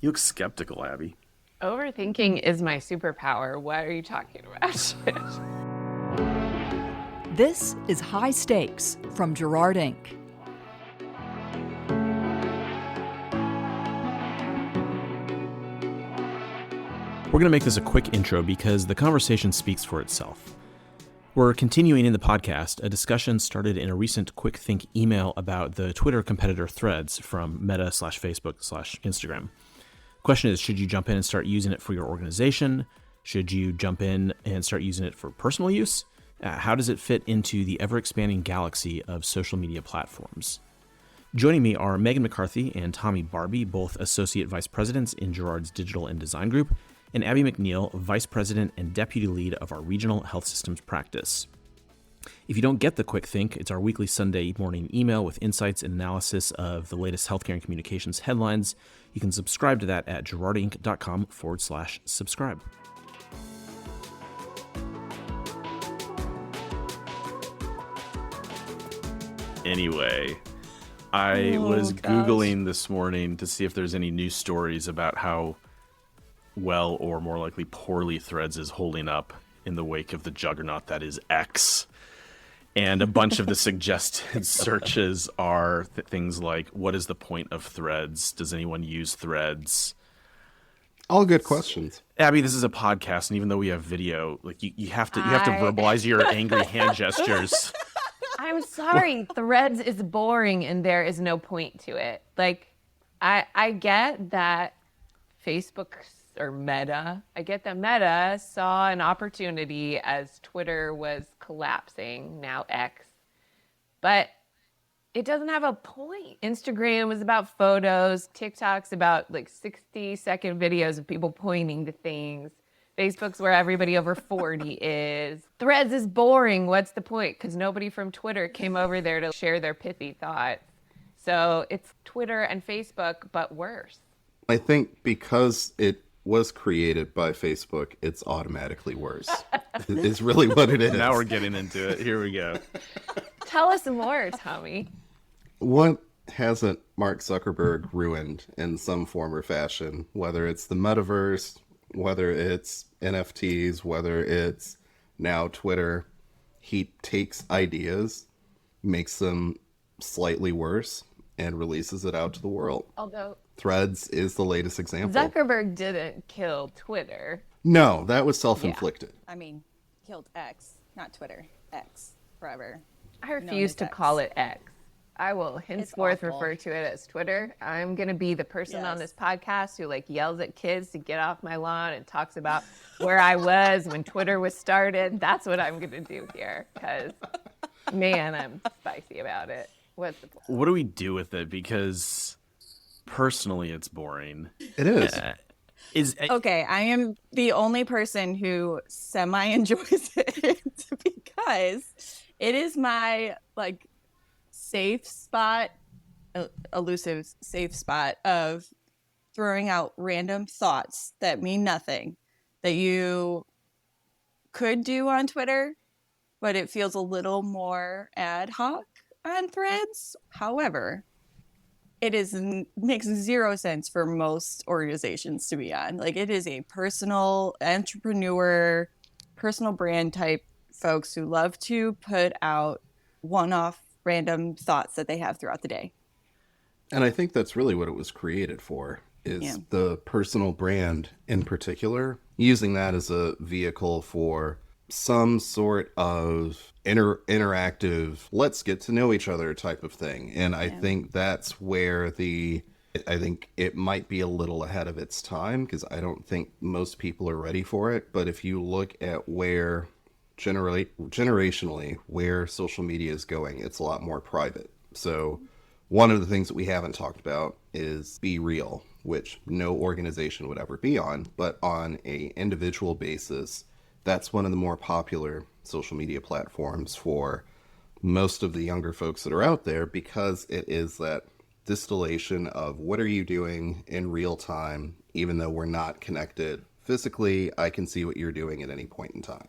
You look skeptical, Abby. Overthinking is my superpower. What are you talking about? This is High Stakes from Jarrard Inc. We're going to make this a quick intro because the conversation speaks for itself. We're continuing in the podcast a discussion started in a recent quick think email about the Twitter competitor Threads from Meta/Facebook/Instagram. Question is, should you jump in and start using it for your organization? Should you jump in and start using it for personal use? How does it fit into the ever-expanding galaxy of social media platforms? Joining me are Meghan McCarthy and Tommy Barbee, both Associate Vice Presidents in Jarrard's Digital and Design Group, and Abby McNeil, Vice President and Deputy Lead of our Regional Health Systems Practice. If you don't get the Quick Think, it's our weekly Sunday morning email with insights and analysis of the latest healthcare and communications headlines. You can subscribe to that at jarrardinc.com/subscribe. Anyway, I was Googling this morning to see if there's any news stories about how well, or more likely poorly, Threads is holding up in the wake of the juggernaut that is X. And a bunch of the suggested searches are things like, what is the point of Threads? Does anyone use Threads? All good questions. Abby, this is a podcast, and even though we have video, like you have to verbalize your angry hand gestures. I'm sorry, Threads is boring and there is no point to it. Like, I get that Facebook or Meta saw an opportunity as Twitter was collapsing, now X, but it doesn't have a point. Instagram was about photos, TikTok's about like 60-second videos of people pointing to things. Facebook's where everybody over 40 is. Threads is boring. What's the point? Because nobody from Twitter came over there to share their pithy thoughts. So it's Twitter and Facebook, but worse. I think because it was created by Facebook, it's automatically worse. It's really what it is. Now we're getting into it. Here we go. Tell us more, Tommy. What hasn't Mark Zuckerberg ruined in some form or fashion? Whether it's the metaverse, whether it's NFTs, whether it's now Twitter, he takes ideas, makes them slightly worse, and releases it out to the world. Although Threads is the latest example. Zuckerberg didn't kill Twitter. No, that was self-inflicted. Yeah. I mean, killed X, not Twitter. X, forever. I refuse to call it X. I will henceforth refer to it as Twitter. I'm going to be the person on this podcast who like yells at kids to get off my lawn and talks about where I was when Twitter was started. That's what I'm going to do here because, man, I'm spicy about it. What's the point? What do we do with it? Because personally, it's boring. It is. Okay, I am the only person who semi-enjoys it because it is my, like, safe spot, elusive safe spot of throwing out random thoughts that mean nothing that you could do on Twitter, but it feels a little more ad hoc on Threads. However, makes zero sense for most organizations to be on. Like, it is a personal entrepreneur, personal brand type folks who love to put out one-off random thoughts that they have throughout the day. And I think that's really what it was created for, is the personal brand in particular, using that as a vehicle for some sort of interactive, let's get to know each other type of thing. And I think that's where I think it might be a little ahead of its time, because I don't think most people are ready for it. But if you look at where generationally where social media is going, it's a lot more private. So one of the things that we haven't talked about is Be Real, which no organization would ever be on, but on a individual basis, that's one of the more popular social media platforms for most of the younger folks that are out there, because it is that distillation of what are you doing in real time, even though we're not connected physically, I can see what you're doing at any point in time.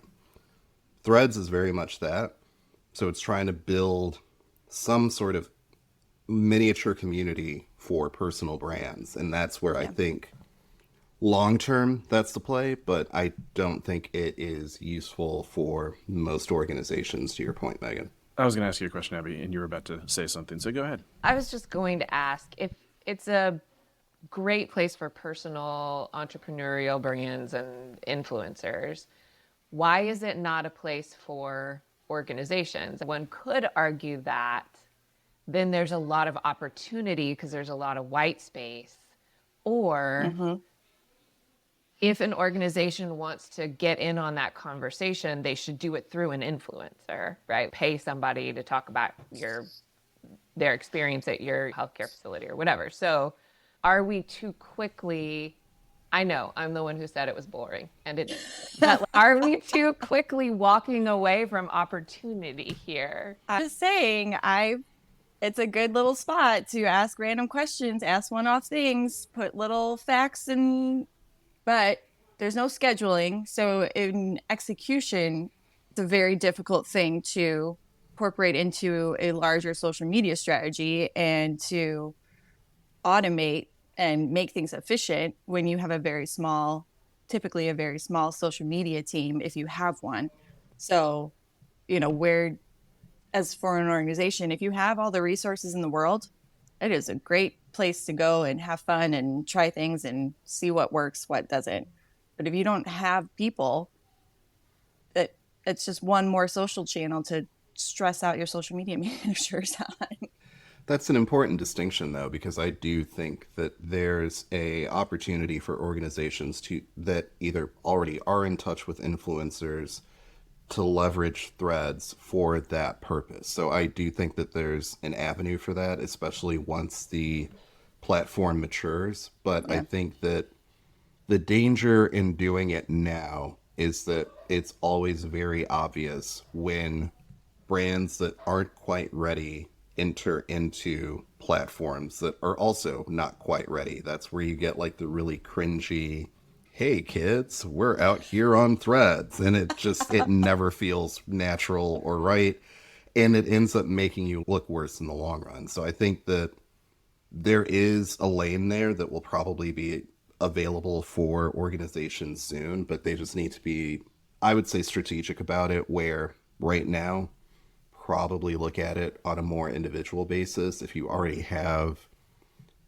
Threads is very much that. So it's trying to build some sort of miniature community for personal brands. And that's where I think long term, that's the play, but I don't think it is useful for most organizations, to your point, Megan. I was going to ask you a question, Abby, and you were about to say something, so go ahead. I was just going to ask if it's a great place for personal entrepreneurial brands and influencers, why is it not a place for organizations? One could argue that then there's a lot of opportunity because there's a lot of white space. Or if an organization wants to get in on that conversation, they should do it through an influencer, right? Pay somebody to talk about their experience at your healthcare facility or whatever. So are we too quickly, I know I'm the one who said it was boring and it is, but are we too quickly walking away from opportunity here? I'm just saying, it's a good little spot to ask random questions, ask one-off things, put little facts in, but there's no scheduling. So in execution, it's a very difficult thing to incorporate into a larger social media strategy and to automate and make things efficient when you have typically a very small social media team, if you have one. So, as for an organization, if you have all the resources in the world, it is a great place to go and have fun and try things and see what works, what doesn't. But if you don't have people, it's just one more social channel to stress out your social media managers on. That's an important distinction, though, because I do think that there's a opportunity for organizations that either already are in touch with influencers to leverage threads for that purpose. So I do think that there's an avenue for that, especially once the platform matures. But I think that the danger in doing it now is that it's always very obvious when brands that aren't quite ready enter into platforms that are also not quite ready. That's where you get like the really cringy, hey kids, we're out here on Threads, and it never feels natural or right, and it ends up making you look worse in the long run. So I think that there is a lane there that will probably be available for organizations soon, but they just need to be, I would say, strategic about it, where right now probably look at it on a more individual basis. If you already have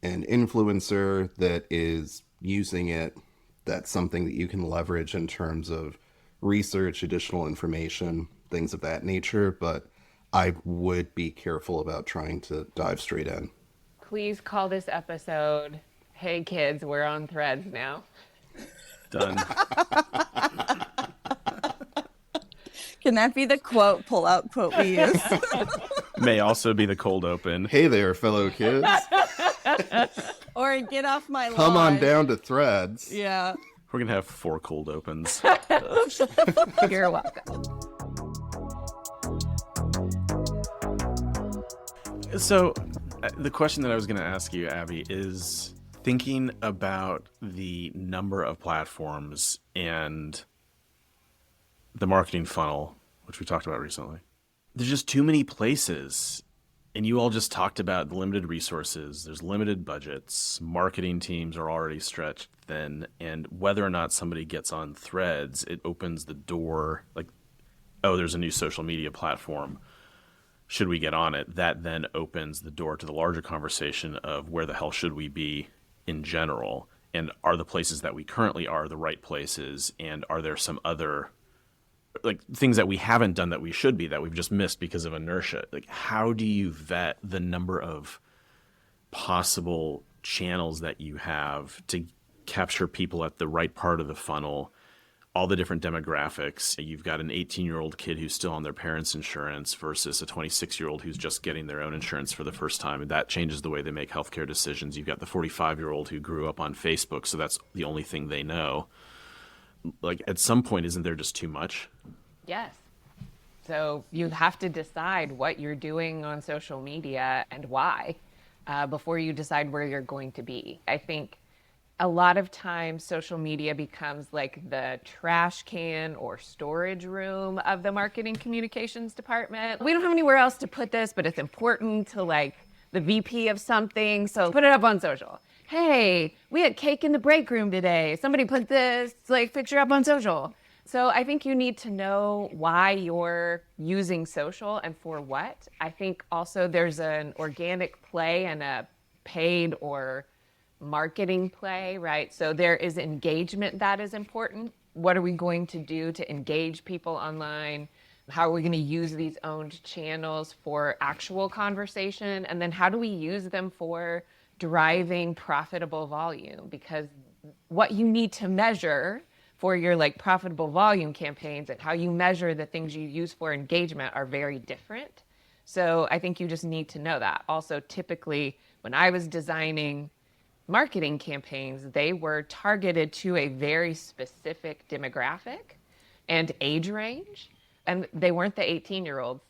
an influencer that is using it, that's something that you can leverage in terms of research, additional information, things of that nature. But I would be careful about trying to dive straight in. Please call this episode, Hey Kids, We're on Threads Now. Done. Can that be the pull-out quote we use? May also be the cold open. Hey there, fellow kids. Or get off my lawn. Come on down to Threads. Yeah. We're going to have 4 cold opens. You're welcome. So the question that I was going to ask you, Abby, is thinking about the number of platforms and the marketing funnel, which we talked about recently. There's just too many places. And you all just talked about the limited resources. There's limited budgets. Marketing teams are already stretched thin. And whether or not somebody gets on Threads, it opens the door. Like, oh, there's a new social media platform. Should we get on it? That then opens the door to the larger conversation of where the hell should we be in general? And are the places that we currently are the right places? And are there some other like things that we haven't done that we should be, that we've just missed because of inertia? Like, how do you vet the number of possible channels that you have to capture people at the right part of the funnel, all the different demographics? You've got an 18-year-old kid who's still on their parents' insurance versus a 26-year-old who's just getting their own insurance for the first time, and that changes the way they make healthcare decisions. You've got the 45-year-old who grew up on Facebook, so that's the only thing they know. Like, at some point, isn't there just too much? Yes. So you have to decide what you're doing on social media and why before you decide where you're going to be. I think a lot of times social media becomes like the trash can or storage room of the marketing communications department. We don't have anywhere else to put this, but it's important to like the VP of something, so put it up on social. hey, we had cake in the break room today. Somebody put this like picture up on social. So I think you need to know why you're using social and for what. I think also there's an organic play and a paid or marketing play, right? So there is engagement that is important. What are we going to do to engage people online? How are we going to use these owned channels for actual conversation? And then how do we use them for driving profitable volume? Because what you need to measure for your like profitable volume campaigns and how you measure the things you use for engagement are very different. So I think you just need to know that. Also, typically when I was designing marketing campaigns, they were targeted to a very specific demographic and age range, and they weren't the 18-year-olds.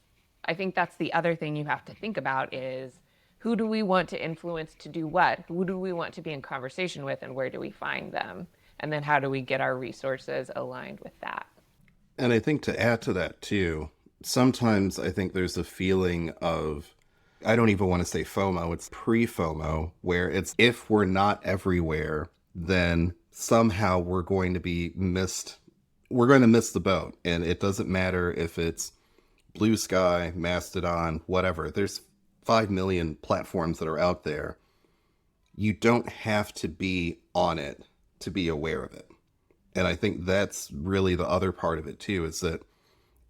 I think that's the other thing you have to think about is who do we want to influence to do what? Who do we want to be in conversation with, and where do we find them? And then how do we get our resources aligned with that? And I think to add to that too, sometimes I think there's a feeling of, I don't even want to say FOMO, it's pre-FOMO, where it's if we're not everywhere, then somehow we're going to miss the boat. And it doesn't matter if it's Blue Sky, Mastodon, whatever. There's 5 million platforms that are out there. You don't have to be on it to be aware of it. And I think that's really the other part of it too, is that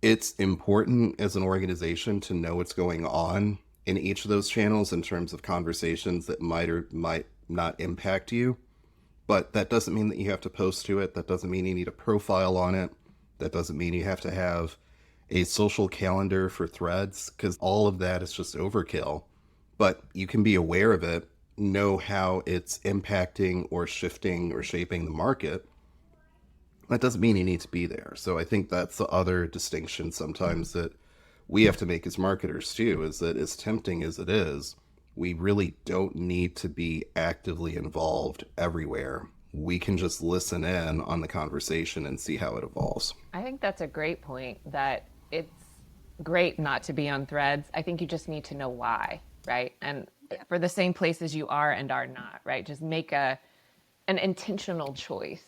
it's important as an organization to know what's going on in each of those channels in terms of conversations that might or might not impact you. But that doesn't mean that you have to post to it. That doesn't mean you need a profile on it. That doesn't mean you have to have a social calendar for Threads, because all of that is just overkill. But you can be aware of it, know how it's impacting or shifting or shaping the market. That doesn't mean you need to be there. So I think that's the other distinction sometimes that we have to make as marketers too, is that as tempting as it is, we really don't need to be actively involved everywhere. We can just listen in on the conversation and see how it evolves. I think that's a great point, that it's great not to be on Threads. I think you just need to know why, right? And for the same places you are and are not, right? Just make an intentional choice.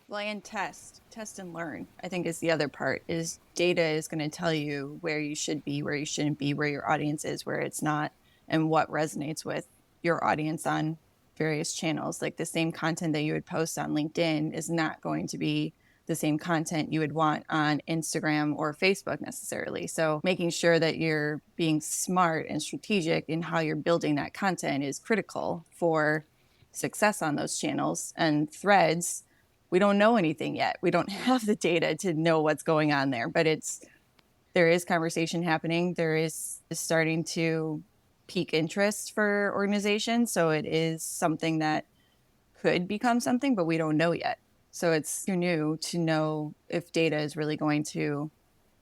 Well, and test and learn, I think is the other part, is data is going to tell you where you should be, where you shouldn't be, where your audience is, where it's not, and what resonates with your audience on various channels. Like the same content that you would post on LinkedIn is not going to be the same content you would want on Instagram or Facebook necessarily. So making sure that you're being smart and strategic in how you're building that content is critical for success on those channels. And Threads, we don't know anything yet. We don't have the data to know what's going on there, but there is conversation happening. There is starting to pique interest for organizations. So it is something that could become something, but we don't know yet. So it's new to know if data is really going to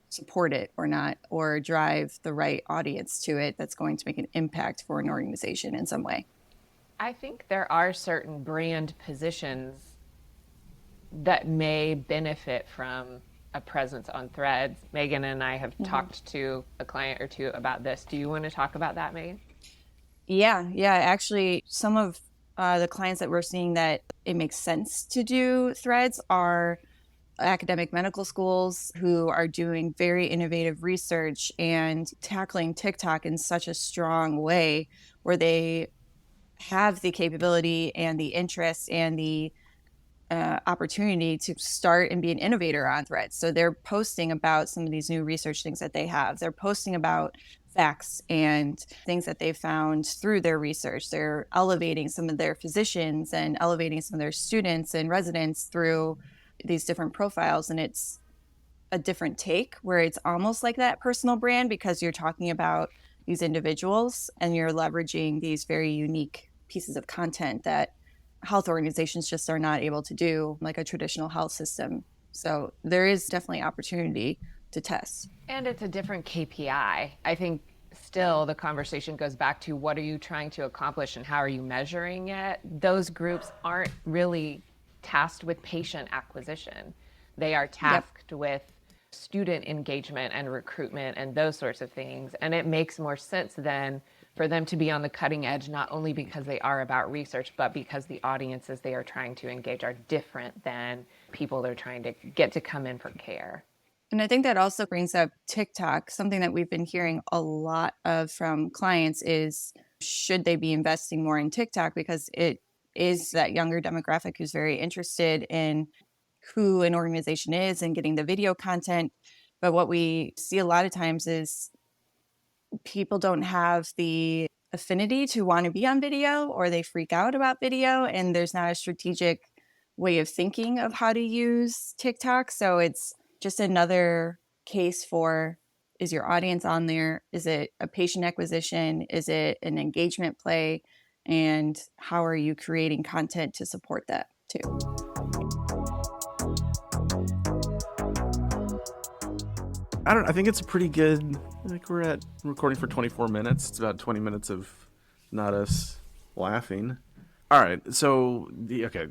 support it or not, or drive the right audience to it that's going to make an impact for an organization in some way. I think there are certain brand positions that may benefit from a presence on Threads. Megan and I have talked to a client or two about this. Do you want to talk about that, Megan? Yeah. Actually, some of the clients that we're seeing that it makes sense to do Threads are academic medical schools who are doing very innovative research and tackling TikTok in such a strong way, where they have the capability and the interest and the opportunity to start and be an innovator on Threads. So they're posting about some of these new research things that they have. They're posting about facts and things that they found through their research. They're elevating some of their physicians and elevating some of their students and residents through these different profiles. And it's a different take where it's almost like that personal brand, because you're talking about these individuals and you're leveraging these very unique pieces of content that health organizations just are not able to do, like a traditional health system. So there is definitely opportunity to test. And it's a different KPI. I think still the conversation goes back to what are you trying to accomplish and how are you measuring it? Those groups aren't really tasked with patient acquisition. They are tasked with student engagement and recruitment and those sorts of things. And it makes more sense then for them to be on the cutting edge, not only because they are about research, but because the audiences they are trying to engage are different than people they're trying to get to come in for care. And I think that also brings up TikTok. Something that we've been hearing a lot of from clients is, should they be investing more in TikTok? Because it is that younger demographic who's very interested in who an organization is and getting the video content. But what we see a lot of times is people don't have the affinity to want to be on video, or they freak out about video, and there's not a strategic way of thinking of how to use TikTok. So it's just another case for, is your audience on there? Is it a patient acquisition? Is it an engagement play? And how are you creating content to support that too? I think it's a pretty good, like, we're at recording for 24 minutes. It's about 20 minutes of not us laughing. All right, so,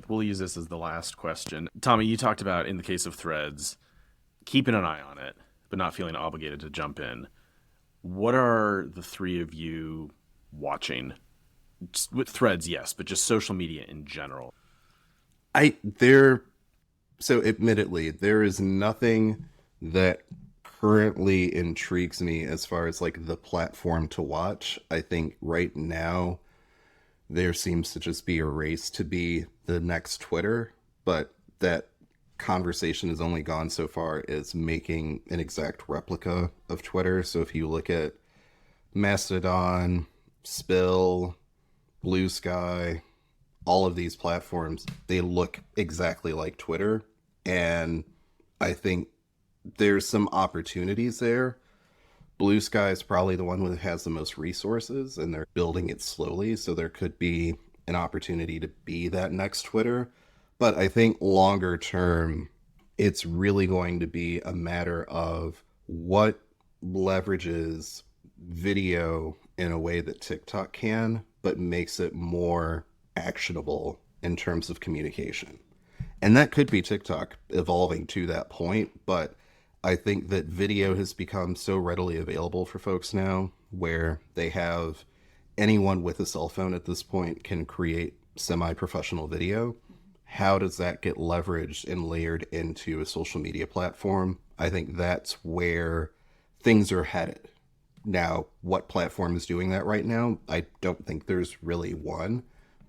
we'll use this as the last question. Tommy, you talked about, in the case of Threads, keeping an eye on it, but not feeling obligated to jump in. What are the three of you watching? Just with Threads, yes, but just social media in general. So admittedly, there is nothing that currently intrigues me as far as like the platform to watch. I think right now there seems to just be a race to be the next Twitter, but that conversation has only gone so far as making an exact replica of Twitter. So if you look at Mastodon, Spill, Blue Sky, all of these platforms, they look exactly like Twitter. And I think there's some opportunities there. Blue Sky is probably the one that has the most resources, and they're building it slowly. So there could be an opportunity to be that next Twitter. But I think longer term, it's really going to be a matter of what leverages video in a way that TikTok can, but makes it more actionable in terms of communication. And that could be TikTok evolving to that point, but I think that video has become so readily available for folks now, where they have anyone with a cell phone at this point can create semi-professional video. How does that get leveraged and layered into a social media platform? I think that's where things are headed. Now, what platform is doing that right now? I don't think there's really one,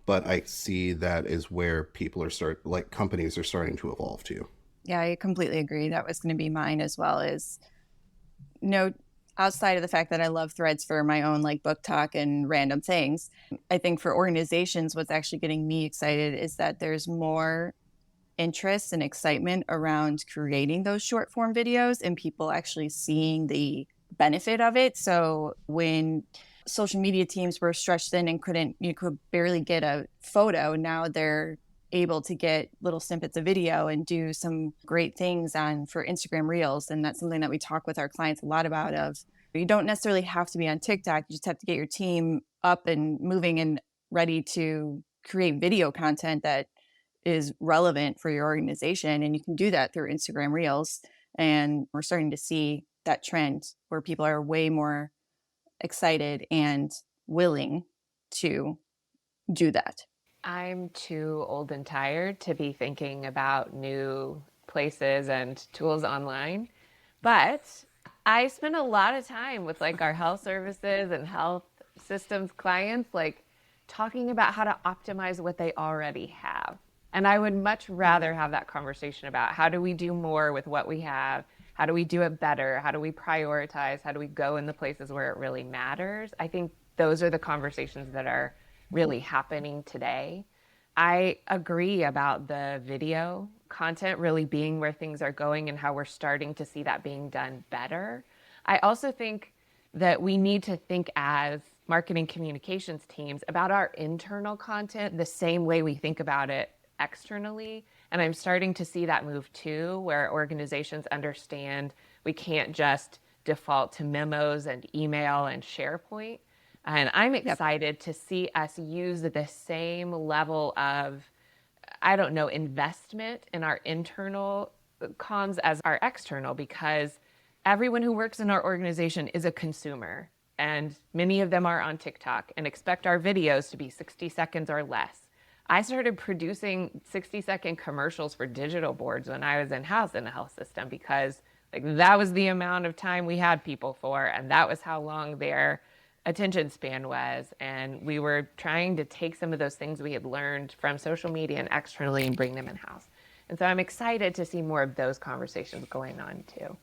but I see that is where companies are starting to evolve to. Yeah, I completely agree. That was going to be mine as well. Is outside of the fact that I love Threads for my own like book talk and random things, I think for organizations, what's actually getting me excited is that there's more interest and excitement around creating those short form videos and people actually seeing the benefit of it. So when social media teams were stretched thin and could barely get a photo, now they're able to get little snippets of video and do some great things for Instagram Reels. And that's something that we talk with our clients a lot about. Of, you don't necessarily have to be on TikTok. You just have to get your team up and moving and ready to create video content that is relevant for your organization. And you can do that through Instagram Reels. And we're starting to see that trend where people are way more excited and willing to do that. I'm too old and tired to be thinking about new places and tools online, but I spend a lot of time with like our health services and health systems clients, like talking about how to optimize what they already have. And I would much rather have that conversation about how do we do more with what we have? How do we do it better? How do we prioritize? How do we go in the places where it really matters? I think those are the conversations that are really happening today. I agree about the video content really being where things are going and how we're starting to see that being done better. I also think that we need to think as marketing communications teams about our internal content the same way we think about it externally. And I'm starting to see that move too, where organizations understand we can't just default to memos and email and SharePoint. And I'm excited to see us use the same level of, investment in our internal comms as our external, because everyone who works in our organization is a consumer. and many of them are on TikTok, and expect our videos to be 60 seconds or less. I started producing 60-second commercials for digital boards when I was in-house in the health system, because like that was the amount of time we had people for, and that was how long their attention span was. And we were trying to take some of those things we had learned from social media and externally and bring them in-house. And so I'm excited to see more of those conversations going on too.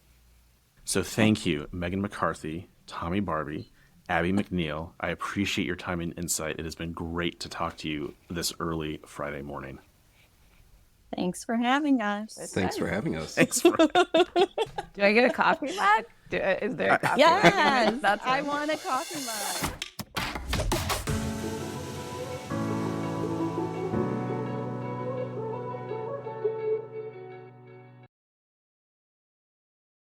So thank you, Meghan McCarthy, Tommy Barbee, Abby McNeil. I appreciate your time and insight. It has been great to talk to you this early Friday morning. Thanks for having us. Thanks for having us. Thanks for Do I get a coffee mug? Is there a coffee mug? Yes, That's I want a coffee mug.